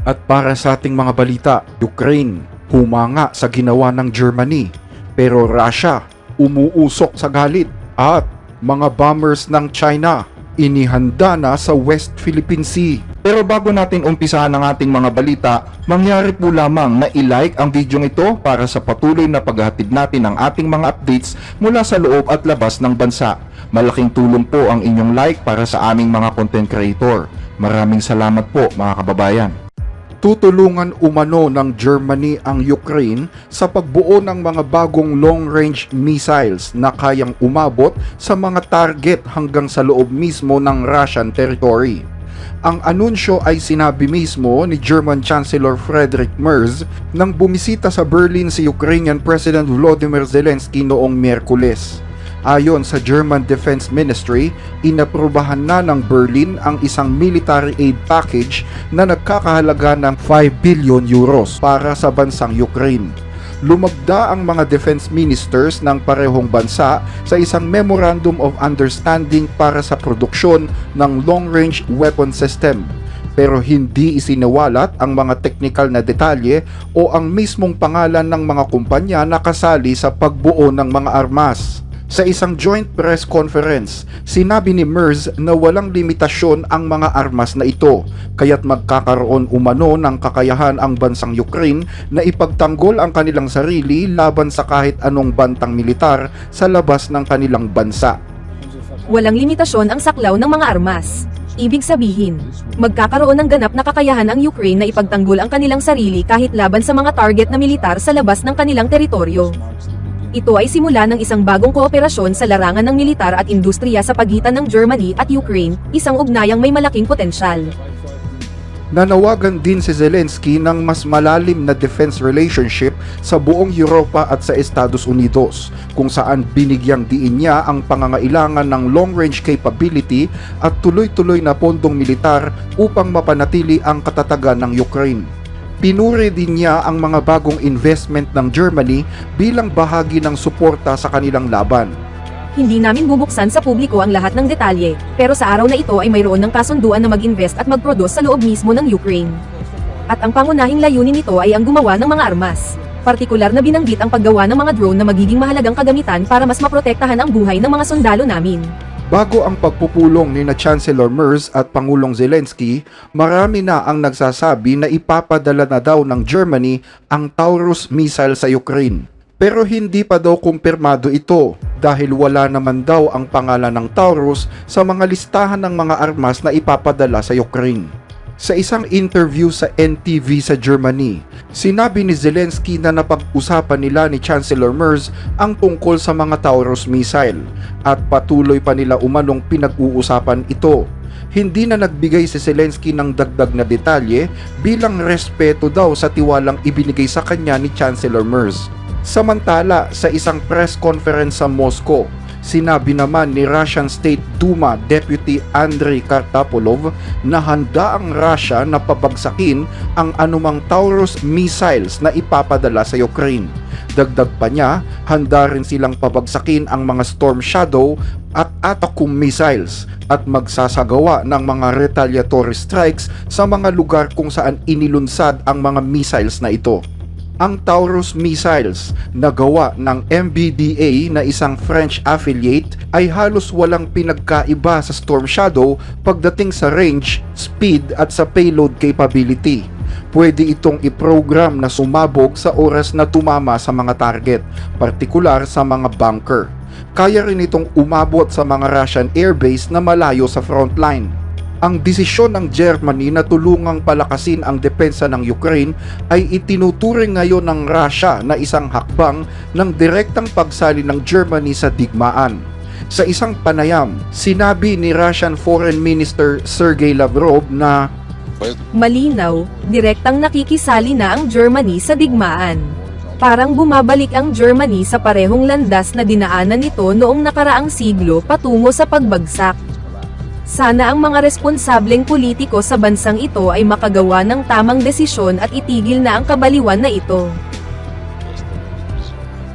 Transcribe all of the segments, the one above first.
At para sa ating mga balita, Ukraine humanga sa ginawa ng Germany, pero Russia umuusok sa galit at mga bombers ng China inihanda na sa West Philippine Sea. Pero bago natin umpisahan ang ating mga balita, mangyari po lamang na i-like ang video ito para sa patuloy na paghahatid natin ng ating mga updates mula sa loob at labas ng bansa. Malaking tulong po ang inyong like para sa aming mga content creator. Maraming salamat po mga kababayan. Tutulungan umano ng Germany ang Ukraine sa pagbuo ng mga bagong long-range missiles na kayang umabot sa mga target hanggang sa loob mismo ng Russian territory. Ang anunsyo ay sinabi mismo ni German Chancellor Friedrich Merz nang bumisita sa Berlin si Ukrainian President Volodymyr Zelensky noong Miyerkules. Ayon sa German Defense Ministry, inaprubahan na ng Berlin ang isang military aid package na nagkakahalaga ng 5 billion euros para sa bansang Ukraine. Lumagda ang mga defense ministers ng parehong bansa sa isang Memorandum of Understanding para sa produksyon ng long-range weapon system. Pero hindi isinawalat ang mga teknikal na detalye o ang mismong pangalan ng mga kumpanya na kasali sa pagbuo ng mga armas. Sa isang joint press conference, sinabi ni Merz na walang limitasyon ang mga armas na ito, kaya't magkakaroon umano ng kakayahan ang bansang Ukraine na ipagtanggol ang kanilang sarili laban sa kahit anong bantang militar sa labas ng kanilang bansa. Walang limitasyon ang saklaw ng mga armas. Ibig sabihin, magkakaroon ng ganap na kakayahan ang Ukraine na ipagtanggol ang kanilang sarili kahit laban sa mga target na militar sa labas ng kanilang teritoryo. Ito ay simula ng isang bagong kooperasyon sa larangan ng militar at industriya sa pagitan ng Germany at Ukraine, isang ugnayang may malaking potensyal. Nanawagan din si Zelensky ng mas malalim na defense relationship sa buong Europa at sa Estados Unidos, kung saan binigyang diin niya ang pangangailangan ng long-range capability at tuloy-tuloy na pondong militar upang mapanatili ang katatagan ng Ukraine. Pinuri din niya ang mga bagong investment ng Germany bilang bahagi ng suporta sa kanilang laban. Hindi namin bubuksan sa publiko ang lahat ng detalye, pero sa araw na ito ay mayroon ng kasunduan na mag-invest at mag-produce sa loob mismo ng Ukraine. At ang pangunahing layunin nito ay ang gumawa ng mga armas. Partikular na binanggit ang paggawa ng mga drone na magiging mahalagang kagamitan para mas maprotektahan ang buhay ng mga sundalo namin. Bago ang pagpupulong ni Chancellor Merz at Pangulong Zelensky, marami na ang nagsasabi na ipapadala na daw ng Germany ang Taurus missile sa Ukraine. Pero hindi pa daw kumpirmado ito dahil wala naman daw ang pangalan ng Taurus sa mga listahan ng mga armas na ipapadala sa Ukraine. Sa isang interview sa NTV sa Germany, sinabi ni Zelensky na napag-usapan nila ni Chancellor Merz ang tungkol sa mga Taurus missile at patuloy pa nila umanong pinag-uusapan ito. Hindi na nagbigay si Zelensky ng dagdag na detalye bilang respeto daw sa tiwalang ibinigay sa kanya ni Chancellor Merz. Samantala, sa isang press conference sa Moscow, sinabi naman ni Russian State Duma Deputy Andrei Kartapolov na handa ang Russia na pabagsakin ang anumang Taurus missiles na ipapadala sa Ukraine. Dagdag pa niya, handa rin silang pabagsakin ang mga Storm Shadow at Atacm missiles at magsasagawa ng mga retaliatory strikes sa mga lugar kung saan inilunsad ang mga missiles na ito. Ang Taurus missiles na gawa ng MBDA na isang French affiliate ay halos walang pinagkaiba sa Storm Shadow pagdating sa range, speed at sa payload capability. Pwede itong i-program na sumabog sa oras na tumama sa mga target, partikular sa mga bunker. Kaya rin itong umabot sa mga Russian airbase na malayo sa frontline. Ang desisyon ng Germany na tulungang palakasin ang depensa ng Ukraine ay itinuturing ngayon ng Russia na isang hakbang ng direktang pagsali ng Germany sa digmaan. Sa isang panayam, sinabi ni Russian Foreign Minister Sergei Lavrov na Malinaw, direktang nakikisali na ang Germany sa digmaan. Parang bumabalik ang Germany sa parehong landas na dinaanan nito noong nakaraang siglo patungo sa pagbagsak. Sana ang mga responsableng politiko sa bansang ito ay makagawa ng tamang desisyon at itigil na ang kabaliwan na ito.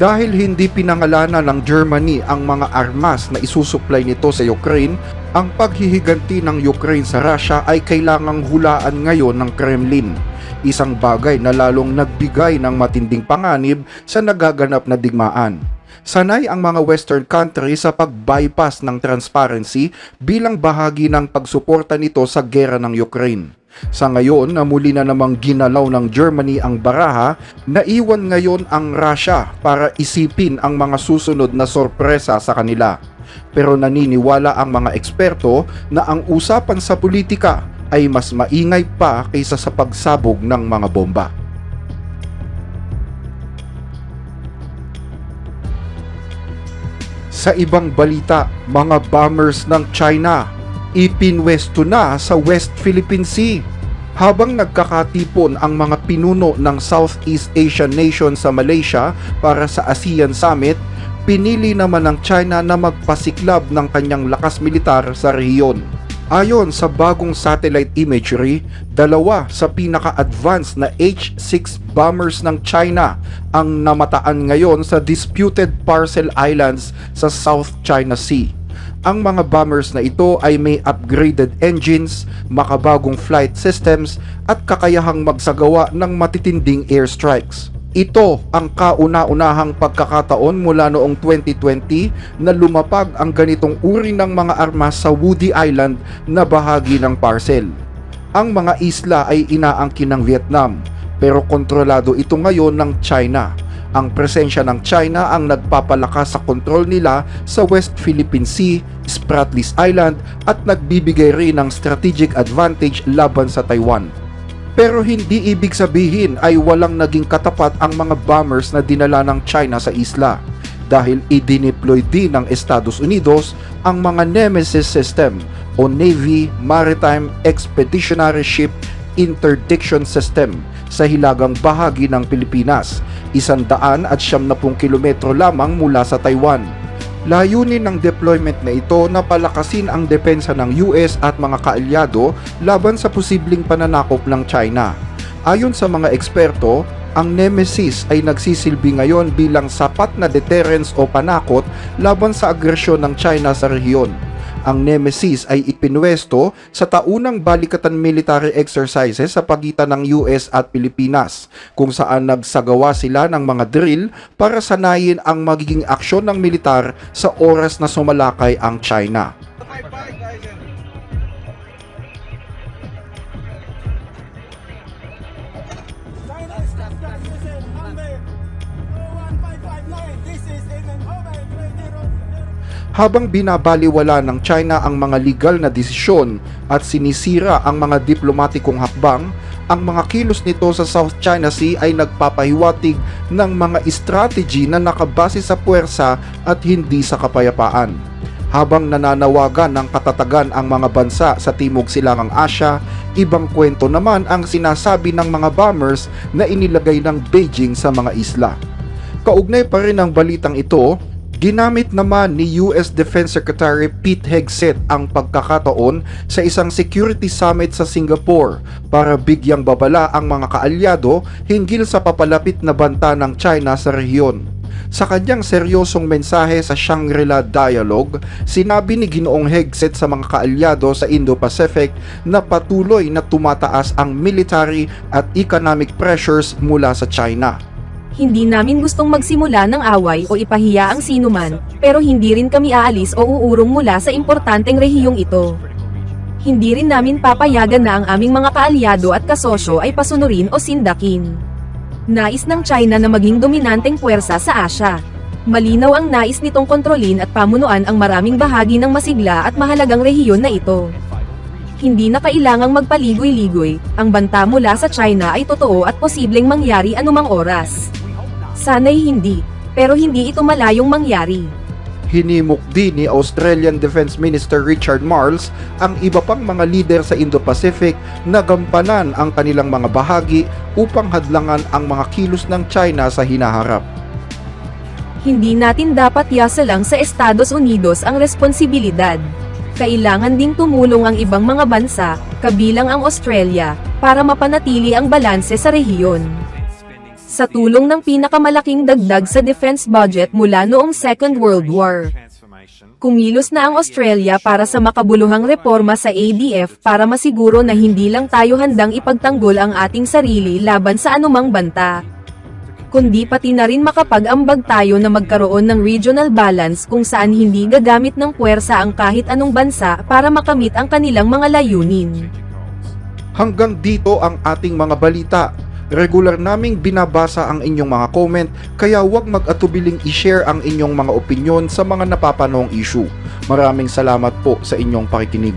Dahil hindi pinangalanan ng Germany ang mga armas na isusuplay nito sa Ukraine, Ang paghihiganti ng Ukraine sa Russia ay kailangang hulaan ngayon ng Kremlin. Isang bagay na lalong nagbigay ng matinding panganib sa nagaganap na digmaan. Sanay ang mga Western countries sa pag-bypass ng transparency bilang bahagi ng pagsuporta nito sa gera ng Ukraine. Sa ngayon na muli na namang ginalaw ng Germany ang baraha, naiwan ngayon ang Russia para isipin ang mga susunod na sorpresa sa kanila. Pero naniniwala ang mga eksperto na ang usapan sa politika ay mas maingay pa kaysa sa pagsabog ng mga bomba. Sa ibang balita, mga bombers ng China ipinwesto na sa West Philippine Sea. Habang nagkakatipon ang mga pinuno ng Southeast Asian nation sa Malaysia para sa ASEAN Summit, pinili naman ng China na magpasiklab ng kanyang lakas militar sa rehiyon. Ayon sa bagong satellite imagery, dalawa sa pinaka-advanced na H-6 bombers ng China ang namataan ngayon sa disputed Parcel Islands sa South China Sea. Ang mga bombers na ito ay may upgraded engines, makabagong flight systems at kakayahang magsagawa ng matitinding airstrikes. Ito ang kauna-unahang pagkakataon mula noong 2020 na lumapag ang ganitong uri ng mga armas sa Woody Island na bahagi ng Parcel. Ang mga isla ay inaangkin ng Vietnam, pero kontrolado ito ngayon ng China. Ang presensya ng China ang nagpapalakas sa kontrol nila sa West Philippine Sea, Spratlys Island at nagbibigay rin ng strategic advantage laban sa Taiwan. Pero hindi ibig sabihin ay walang naging katapat ang mga bombers na dinala ng China sa isla dahil idineploy din ng Estados Unidos ang mga Nemesis system o Navy Maritime Expeditionary Ship Interdiction System sa hilagang bahagi ng Pilipinas, 170 kilometro lamang mula sa Taiwan. Layunin ng deployment na ito na palakasin ang depensa ng US at mga kaalyado laban sa posibleng pananakop ng China. Ayon sa mga eksperto, ang Nemesis ay nagsisilbi ngayon bilang sapat na deterrence o panakot laban sa agresyon ng China sa rehiyon. Ang Nemesis ay ipinwesto sa taunang balikatan military exercises sa pagitan ng US at Pilipinas, kung saan nagsagawa sila ng mga drill para sanayin ang magiging aksyon ng militar sa oras na sumalakay ang China. Habang binabaliwala ng China ang mga legal na desisyon at sinisira ang mga diplomatikong hakbang, ang mga kilos nito sa South China Sea ay nagpapahiwatig ng mga strategy na nakabase sa puwersa at hindi sa kapayapaan. Habang nananawagan ng katatagan ang mga bansa sa Timog Silangang Asya, ibang kwento naman ang sinasabi ng mga bombers na inilagay ng Beijing sa mga isla. Kaugnay pa rin ng balitang ito, ginamit naman ni US Defense Secretary Pete Hegseth ang pagkakataon sa isang security summit sa Singapore para bigyang babala ang mga kaalyado hinggil sa papalapit na banta ng China sa rehiyon. Sa kanyang seryosong mensahe sa Shangri-La Dialogue, sinabi ni Ginoong Hegseth sa mga kaalyado sa Indo-Pacific na patuloy na tumataas ang military at economic pressures mula sa China. Hindi namin gustong magsimula ng away o ipahiya ang sinuman, pero hindi rin kami aalis o uurong mula sa importanteng rehiyong ito. Hindi rin namin papayagan na ang aming mga kaalyado at kasosyo ay pasunurin o sindakin. Nais ng China na maging dominanteng puwersa sa Asya. Malinaw ang nais nitong kontrolin at pamunuan ang maraming bahagi ng masigla at mahalagang rehiyon na ito. Hindi na kailangang magpaligoy-ligoy, ang banta mula sa China ay totoo at posibleng mangyari anumang oras. Sana'y hindi, pero hindi ito malayong mangyari. Hinimok din ni Australian Defense Minister Richard Marles ang iba pang mga lider sa Indo-Pacific na gampanan ang kanilang mga bahagi upang hadlangan ang mga kilos ng China sa hinaharap. Hindi natin dapat yasalang sa Estados Unidos ang responsibilidad. Kailangan ding tumulong ang ibang mga bansa, kabilang ang Australia, para mapanatili ang balanse sa rehiyon. Sa tulong ng pinakamalaking dagdag sa defense budget mula noong Second World War, Kumilos na ang Australia para sa makabuluhang reforma sa ADF para masiguro na hindi lang tayo handang ipagtanggol ang ating sarili laban sa anumang banta, kundi pati na rin makapag-ambag tayo na magkaroon ng regional balance kung saan hindi gagamit ng puwersa ang kahit anong bansa para makamit ang kanilang mga layunin. Hanggang dito ang ating mga balita. Regular naming binabasa ang inyong mga comment, kaya huwag mag-atubiling i-share ang inyong mga opinyon sa mga napapanong issue. Maraming salamat po sa inyong pakikinig.